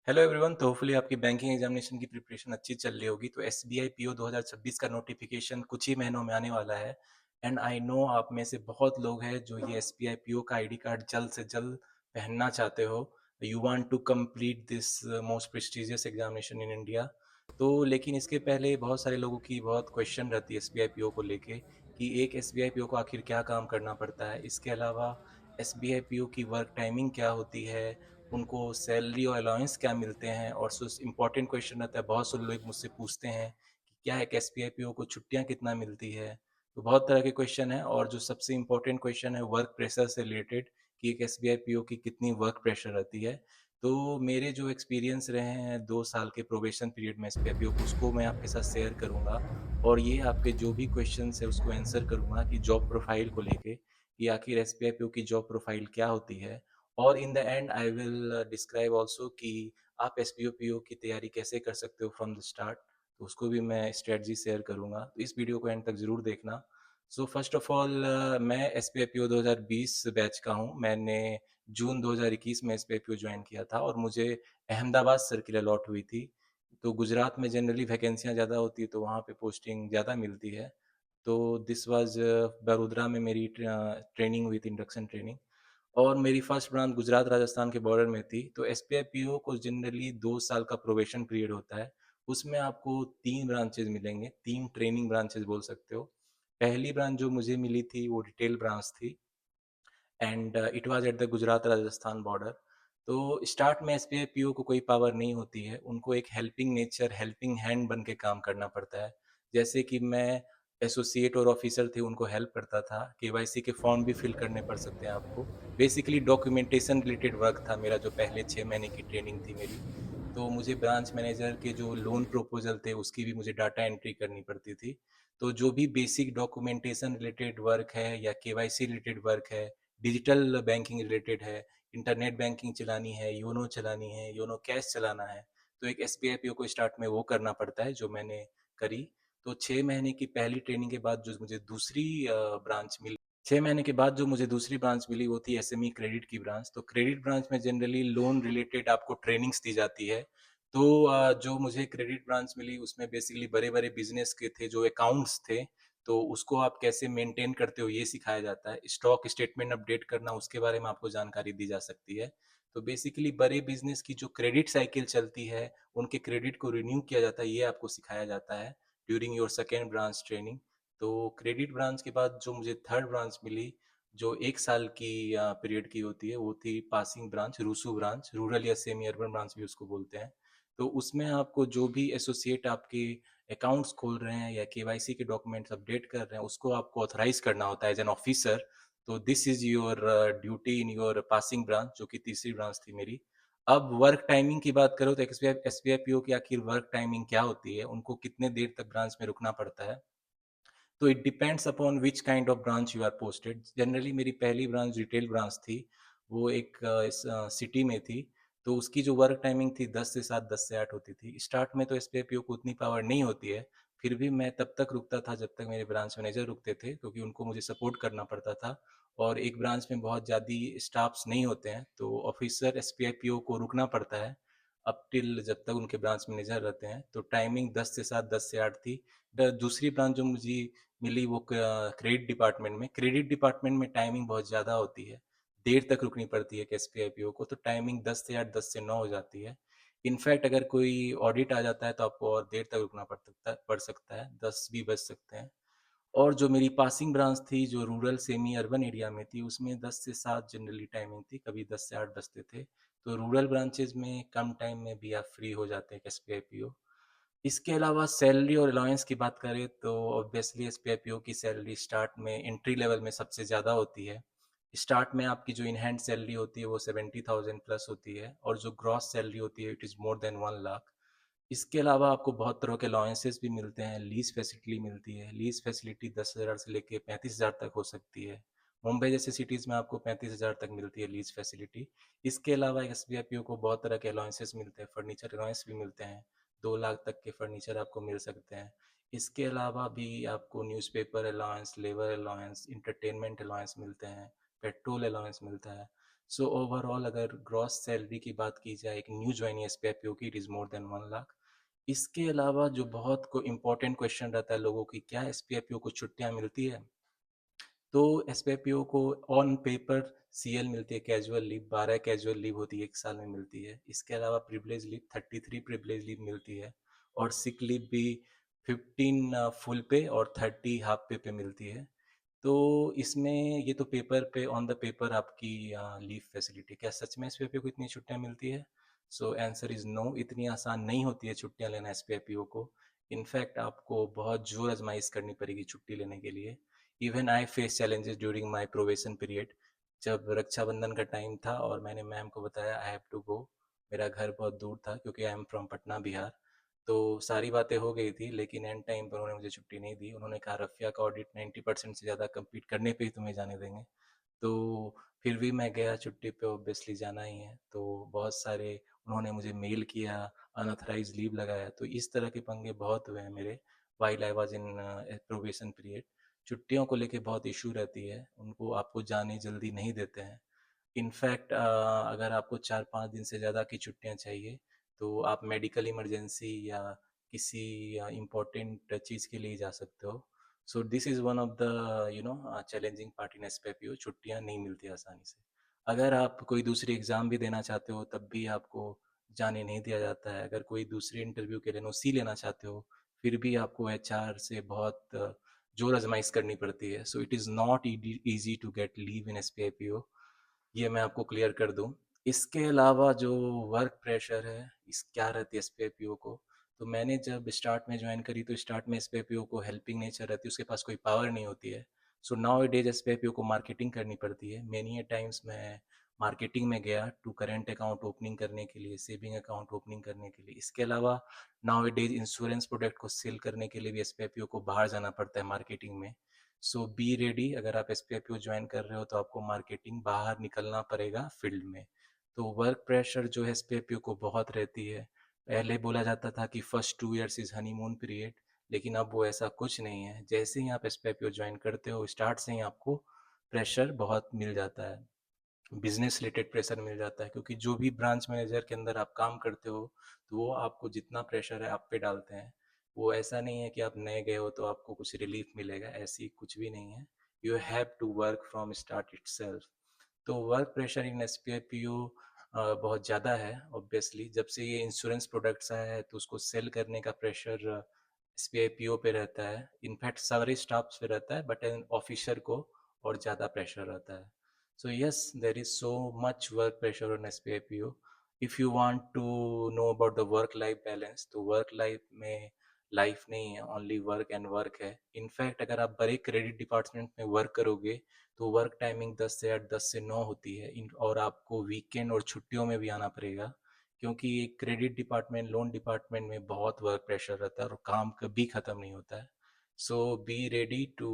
Hello everyone. तो hopefully आपकी banking examination की प्रिपरेशन अच्छी चल रही होगी। तो एसबीआई पीओ 2026 का नोटिफिकेशन कुछ ही महीनों में आने वाला है। एंड आई नो आप में से बहुत लोग हैं जो ये एसबीआई पीओ का आईडी कार्ड जल्द से जल्द पहनना चाहते हो। You want to complete this most prestigious examination in India. तो लेकिन इसके पहले बहुत सारे लोगों की बहुत क्वेश्चन रहती है एसबीआई पीओ को लेके कि एक एसबीआई पीओ को आखिर क्या काम करना पड़ता है। इसके अलावा एसबीआई पीओ की वर्क टाइमिंग क्या होती है, उनको सैलरी और अलाउंस क्या मिलते हैं। और इम्पोर्टेंट क्वेश्चन रहता है, बहुत से लोग मुझसे पूछते हैं कि क्या एक एसबीआई को छुट्टियां कितना मिलती है। तो बहुत तरह के क्वेश्चन है, और जो सबसे इम्पोर्टेंट क्वेश्चन है वर्क प्रेशर से रिलेटेड कि एक एसबीआई की कितनी वर्क प्रेशर रहती है। तो मेरे जो एक्सपीरियंस रहे हैं 2 साल के प्रोबेशन पीरियड में एसबीआई को, उसको मैं आपके साथ शेयर करूंगा। और ये आपके जो भी क्वेश्चन है उसको आंसर करूंगा कि जॉब प्रोफाइल को लेके कि आखिर एसबीआई की जॉब प्रोफाइल क्या होती है। और in the and I will describe also कि आप एस की तैयारी कैसे कर सकते हो फ्रॉम द स्टार्ट। तो उसको भी मैं स्ट्रेटजी शेयर करूंगा, तो इस वीडियो को एंड तक जरूर देखना। सो फर्स्ट ऑफ ऑल, मैं S P I P O 2020 batch का हूँ। मैंने जून 2021 में S P I P O join किया था और मुझे अहमदाबाद सर्किल अलॉट हुई थी। तो गुजरात में जनरली वैकेंसियाँ ज़्यादा होती है, तो वहाँ पे पोस्टिंग ज़्यादा मिलती है। तो दिस वाज बड़ोदरा में मेरी ट्रेनिंग हुई थी, इंडक्शन ट्रेनिंग। और मेरी फर्स्ट ब्रांच गुजरात राजस्थान के बॉर्डर में थी। तो एस को जनरली 2 साल का प्रोबेशन पीरियड होता है। उसमें आपको 3 ब्रांचेज मिलेंगे, 3 ट्रेनिंग ब्रांचेज बोल सकते हो। पहली ब्रांच जो मुझे मिली थी वो रिटेल ब्रांच थी, and it was at the Gujarat Rajasthan border. तो स्टार्ट में एस को कोई पावर नहीं होती है, उनको एक हेल्पिंग नेचर, हेल्पिंग हैंड बन के काम करना पड़ता है। जैसे कि मैं एसोसिएट और ऑफिसर थे, उनको हेल्प करता था। केवाईसी के फॉर्म भी फिल करने पड़ सकते हैं आपको। बेसिकली डॉक्यूमेंटेशन रिलेटेड वर्क था मेरा, जो पहले 6 महीने की ट्रेनिंग थी मेरी। तो मुझे ब्रांच मैनेजर के जो लोन प्रपोजल थे उसकी भी मुझे डाटा एंट्री करनी पड़ती थी। तो जो भी बेसिक डॉक्यूमेंटेशन रिलेटेड वर्क है या केवाईसी रिलेटेड वर्क है, डिजिटल बैंकिंग रिलेटेड है, इंटरनेट बैंकिंग चलानी है, योनो चलानी है, योनो कैश चलाना है, तो एक एस को स्टार्ट में वो करना पड़ता है, जो मैंने करी। तो 6 महीने की पहली ट्रेनिंग के बाद जो मुझे दूसरी ब्रांच मिली, 6 महीने के बाद जो मुझे दूसरी ब्रांच मिली वो थी एसएमई क्रेडिट की ब्रांच। तो क्रेडिट ब्रांच में जनरली लोन रिलेटेड आपको ट्रेनिंग्स दी जाती है। तो जो मुझे क्रेडिट ब्रांच मिली उसमें बेसिकली बड़े बड़े बिजनेस के थे जो अकाउंट्स थे, तो उसको आप कैसे मेंटेन करते हो ये सिखाया जाता है। स्टॉक स्टेटमेंट अपडेट करना, उसके बारे में आपको जानकारी दी जा सकती है। तो बेसिकली बड़े बिजनेस की जो क्रेडिट साइकिल चलती है, उनके क्रेडिट को रिन्यू किया जाता है, ये आपको सिखाया जाता है during your second branch training. तो क्रेडिट ब्रांच के बाद जो मुझे थर्ड ब्रांच मिली, जो 1 साल की पीरियड की होती है, वो थी पासिंग ब्रांच, रूसू ब्रांच, रूरल या सेमी अर्बन ब्रांच भी उसको बोलते हैं। तो उसमें आपको जो भी एसोसिएट आपके अकाउंट्स खोल रहे हैं या केवाईसी के डॉक्यूमेंट्स अपडेट कर रहे हैं, उसको आपको ऑथराइज करना होता है एज एन ऑफिसर। तो this is your duty in your passing branch, जो कि तीसरी ब्रांच थी मेरी। अब वर्क टाइमिंग की बात करो तो एसबीआई पीओ की आखिर वर्क टाइमिंग क्या होती है, उनको कितने देर तक ब्रांच में रुकना पड़ता है। तो it depends upon which kind of branch you are posted. Generally मेरी पहली ब्रांच रिटेल ब्रांच थी, वो एक सिटी में थी। तो उसकी जो वर्क टाइमिंग थी 10 से 7, 10 से 8 होती थी। स्टार्ट में तो एस को उतनी पावर नहीं होती है, फिर भी मैं तब तक रुकता था जब तक मेरे ब्रांच मैनेजर रुकते थे, क्योंकि उनको मुझे सपोर्ट करना पड़ता था। और एक ब्रांच में बहुत ज़्यादा स्टाफ्स नहीं होते हैं, तो ऑफिसर एस को रुकना पड़ता है अप टिल जब तक उनके ब्रांच मैनेजर रहते हैं। तो टाइमिंग 10 से 7, 10 से 8 थी। दूसरी ब्रांच जो मुझे मिली वो क्रेडिट डिपार्टमेंट में। क्रेडिट डिपार्टमेंट में टाइमिंग बहुत ज़्यादा होती है, देर तक रुकनी पड़ती है एस को। तो टाइमिंग 10 से 8, 10 से 9 हो जाती है। इनफैक्ट अगर कोई ऑडिट आ जाता है तो आपको और देर तक रुकना पड़ सकता है, 10 भी बज सकते हैं। और जो मेरी पासिंग ब्रांच थी जो रूरल सेमी अर्बन एरिया में थी, उसमें 10 से 7 जनरली टाइमिंग थी, कभी 10 से 8 बजते थे। तो रूरल ब्रांचेज में कम टाइम में भी आप फ्री हो जाते हैं एस इसके अलावा सैलरी और अलाउंस की बात करें तो ऑब्वियसली एसपीआईपीओ की सैलरी स्टार्ट में एंट्री लेवल में सबसे ज़्यादा होती है। स्टार्ट में आपकी जो इन हैंड सैलरी होती है वो 70,000 प्लस होती है, और जो ग्रॉस सैलरी होती है it is more than 1 lakh. इसके अलावा आपको बहुत तरह के अलाउंसेस भी मिलते हैं, लीज फैसिलिटी मिलती है। लीज फैसिलिटी 10,000 से लेके 35,000 तक हो सकती है। मुंबई जैसे सिटीज़ में आपको 35,000 तक मिलती है लीज फैसिलिटी। इसके अलावा एस को बहुत तरह के अलाउंसेस मिलते हैं, फर्नीचर अलाउंस भी मिलते हैं। 2 लाख तक के फर्नीचर आपको मिल सकते हैं। इसके अलावा भी आपको newspaper allowance, labour allowance, entertainment allowance मिलते हैं, पेट्रोल अलाउंस मिलता है। सो ओवरऑल अगर ग्रॉस सैलरी की बात की जाए एक न्यू ज्वाइनी एसबीआई पीओ की, it is more than 1 lakh. इसके अलावा जो बहुत को इम्पोर्टेंट क्वेश्चन रहता है लोगों की, क्या एसबीआई पीओ को छुट्टियां मिलती है? तो एसपीआईपीओ को ऑन पेपर सीएल मिलती है, कैजुअल लीव 12 कैजुअल लीव होती है, 1 साल में मिलती है। इसके अलावा प्रिविलेज लीव 33 प्रिविलेज लीव मिलती है, और सिक लीव भी 15 फुल पे और 30 हाफ पे मिलती है। तो इसमें ये तो पेपर पे, ऑन द पेपर आपकी लीव फैसिलिटी, क्या सच में एसपीआईपीओ को इतनी छुट्टियां मिलती है? सो आंसर इज नो, इतनी आसान नहीं होती है छुट्टियां लेना एसपीआईपीओ को। इनफैक्ट आपको बहुत जोर आजमाइश करनी पड़ेगी छुट्टी लेने के लिए। Even I face challenges during my probation period. जब रक्षाबंधन का टाइम था और मैंने मैम को बताया आई हैव टू गो, मेरा घर बहुत दूर था क्योंकि I am from Patna Bihar, तो सारी बातें हो गई थी, लेकिन एंड टाइम पर उन्होंने मुझे छुट्टी नहीं दी। उन्होंने कहा रफ़िया का ऑडिट 90% से ज़्यादा कंप्लीट करने पे ही तुम्हें जाने देंगे। तो फिर भी मैं गया, छुट्टी पे ऑब्वियसली जाना ही है। तो बहुत सारे उन्होंने मुझे मेल किया, अनऑथराइज लीव लगाया, तो इस तरह के पंगे बहुत हुए हैं मेरे while I was in probation period. छुट्टियों को लेके बहुत इशू रहती है, उनको आपको जाने जल्दी नहीं देते हैं। इनफैक्ट अगर आपको 4-5 दिन से ज़्यादा की छुट्टियां चाहिए तो आप मेडिकल इमरजेंसी या किसी इम्पोर्टेंट चीज़ के लिए जा सकते हो। So this is one of the challenging part in SBI PO, छुट्टियां नहीं मिलती आसानी से। अगर आप कोई दूसरी एग्ज़ाम भी देना चाहते हो तब भी आपको जाने नहीं दिया जाता है। अगर कोई दूसरे इंटरव्यू के लिए एनओसी लेना चाहते हो फिर भी आपको एचआर से बहुत जोर आजमाइश करनी पड़ती है। So it is not easy to get leave in SBI PO, ये मैं आपको क्लियर कर दूं। इसके अलावा जो वर्क प्रेशर है, इस क्या रहती है एसपीआईपीओ को, तो मैंने जब स्टार्ट में ज्वाइन करी तो स्टार्ट में एसपीआईपीओ को हेल्पिंग नेचर रहती है, उसके पास कोई पावर नहीं होती है। सो नाउ ए डेज एसपीआईपीओ को मार्केटिंग करनी पड़ती है। मेनी ए टाइम्स मैं मार्केटिंग में गया टू करेंट अकाउंट ओपनिंग करने के लिए, सेविंग अकाउंट ओपनिंग करने के लिए। इसके अलावा नाउ ए डेज इंश्योरेंस प्रोडक्ट को सेल करने के लिए भी एसपीआईपीओ को बाहर जाना पड़ता है मार्केटिंग में। सो बी रेडी, अगर आप एसपीआईपीओ ज्वाइन कर रहे हो तो आपको मार्केटिंग बाहर निकलना पड़ेगा फील्ड में। तो वर्क प्रेशर जो है एसपीआईपीओ को बहुत रहती है। पहले बोला जाता था कि first 2 years is honeymoon period, लेकिन अब वो ऐसा कुछ नहीं है। जैसे ही आप एसपीआईपीओ ज्वाइन करते हो स्टार्ट से ही आपको प्रेशर बहुत मिल जाता है, बिजनेस रिलेटेड प्रेशर मिल जाता है, क्योंकि जो भी ब्रांच मैनेजर के अंदर आप काम करते हो तो वो आपको जितना प्रेशर है आप पे डालते हैं। वो ऐसा नहीं है कि आप नए गए हो तो आपको कुछ रिलीफ मिलेगा, ऐसी कुछ भी नहीं है। You have to work from start itself. तो वर्क प्रेशर इन एसपीआईपीओ बहुत ज़्यादा है ऑब्वियसली। जब से ये इंश्योरेंस प्रोडक्ट्स आया है तो उसको सेल करने का प्रेशर एसपीआईपीओ पे रहता है। इनफैक्ट सारे स्टाफ्स पे रहता है, बट एन ऑफिसर को और ज़्यादा प्रेशर रहता है। So yes, there is so much work pressure on SPIPO. If you want to know about the work-life balance, तो work life में लाइफ नहीं है, ओनली वर्क एंड वर्क है। इनफैक्ट अगर आप बड़े क्रेडिट डिपार्टमेंट में वर्क करोगे तो वर्क टाइमिंग 10 से 8, 10 से 9 होती है। और आपको वीकेंड और छुट्टियों में भी आना पड़ेगा, क्योंकि एक क्रेडिट डिपार्टमेंट, लोन डिपार्टमेंट में बहुत वर्क प्रेशर रहता है और काम कभी ख़त्म नहीं होता है। So be ready to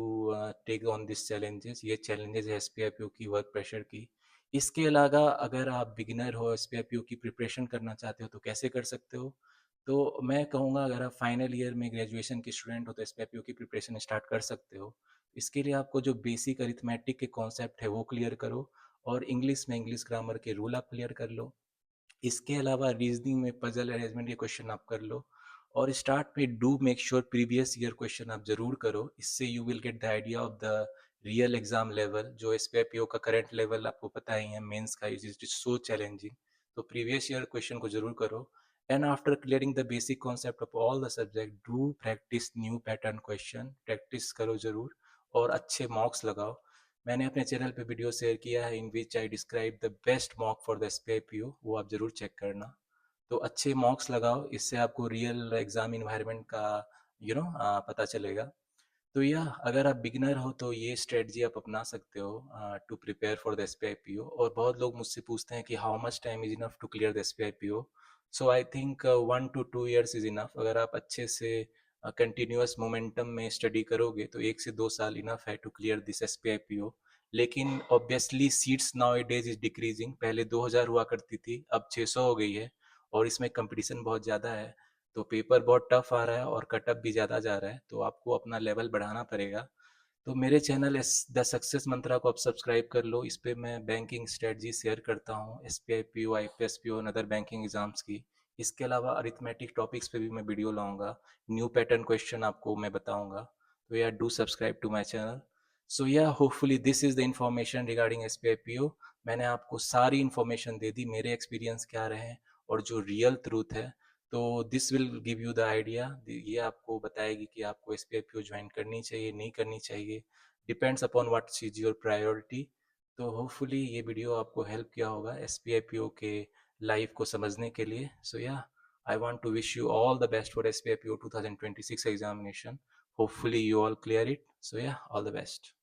take on this challenges. ये चैलेंजेस है एसपीआईपीओ की, वर्क प्रेशर की। इसके अलावा अगर आप बिगिनर हो, एसपीआईपीओ की प्रिपरेशन करना चाहते हो तो कैसे कर सकते हो? तो मैं कहूँगा अगर आप फाइनल ईयर में ग्रेजुएशन के स्टूडेंट हो तो एसपीआईपीओ की प्रिपरेशन स्टार्ट कर सकते हो। इसके लिए आपको जो बेसिक अरिथमेटिक के कॉन्सेप्ट है वो क्लियर करो, और इंग्लिश में इंग्लिश ग्रामर के रूल आप क्लियर कर लो। इसके अलावा रीजनिंग में पजल अरेंजमेंट के क्वेश्चन आप कर लो, और स्टार्ट में do make sure previous year question आप जरूर करो। इससे you will get the idea of the real exam level. जो एसपीआईपीओ का करंट लेवल आपको पता ही है, मेंस का इज इज सो चैलेंजिंग। तो प्रीवियस ईयर क्वेश्चन को जरूर करो। And after clearing the basic concept of all the subject, do practice new pattern question, practice करो जरूर, और अच्छे मार्क्स लगाओ। मैंने अपने चैनल पे वीडियो शेयर किया है in which I describe the best mock for the SBI PO, वो आप जरूर चेक करना। तो अच्छे मॉक्स लगाओ, इससे आपको रियल एग्जाम इन्वायरमेंट का पता चलेगा। तो यह अगर आप बिगिनर हो तो ये स्ट्रेटजी आप अपना सकते हो to prepare for the SBI PO. और बहुत लोग मुझसे पूछते हैं कि how much time is enough to clear the SBI PO. So I think 1 to 2 years is enough. अगर आप अच्छे से कंटिन्यूअस मोमेंटम में स्टडी करोगे तो 1 से 2 साल इनफ है टू क्लियर दिस एसपीआईपीओ। लेकिन obviously seats nowadays is decreasing. पहले 2000 हुआ करती थी, अब 600 हो गई है, और इसमें कंपटीशन बहुत ज़्यादा है। तो पेपर बहुत टफ आ रहा है और कटअप भी ज़्यादा जा रहा है, तो आपको अपना लेवल बढ़ाना पड़ेगा। तो मेरे चैनल एस द सक्सेस मंत्रा को आप सब्सक्राइब कर लो। इस पे मैं बैंकिंग स्ट्रेटजी शेयर करता हूँ, एसबीआई पीओ, आईपीएस पीओ और अदर बैंकिंग एग्जाम्स की। इसके अलावा अरिथमेटिक टॉपिक्स पे भी मैं वीडियो लाऊंगा, न्यू पैटर्न क्वेश्चन आपको मैं बताऊंगा। तो yeah do subscribe to my channel. So yeah hopefully this is the information regarding SBI PO. मैंने आपको सारी इन्फॉर्मेशन दे दी, मेरे एक्सपीरियंस क्या रहे और जो रियल ट्रूथ है। तो this will give you the idea, ये आपको बताएगी कि आपको S P I P O join करनी चाहिए नहीं करनी चाहिए, depends upon what is your priority. तो होपफुली ये वीडियो आपको हेल्प किया होगा S P I P O के लाइफ को समझने के लिए। So yeah I want to wish you all the best for S P I P O 2026 examination. Hopefully you all clear it. So yeah all the best.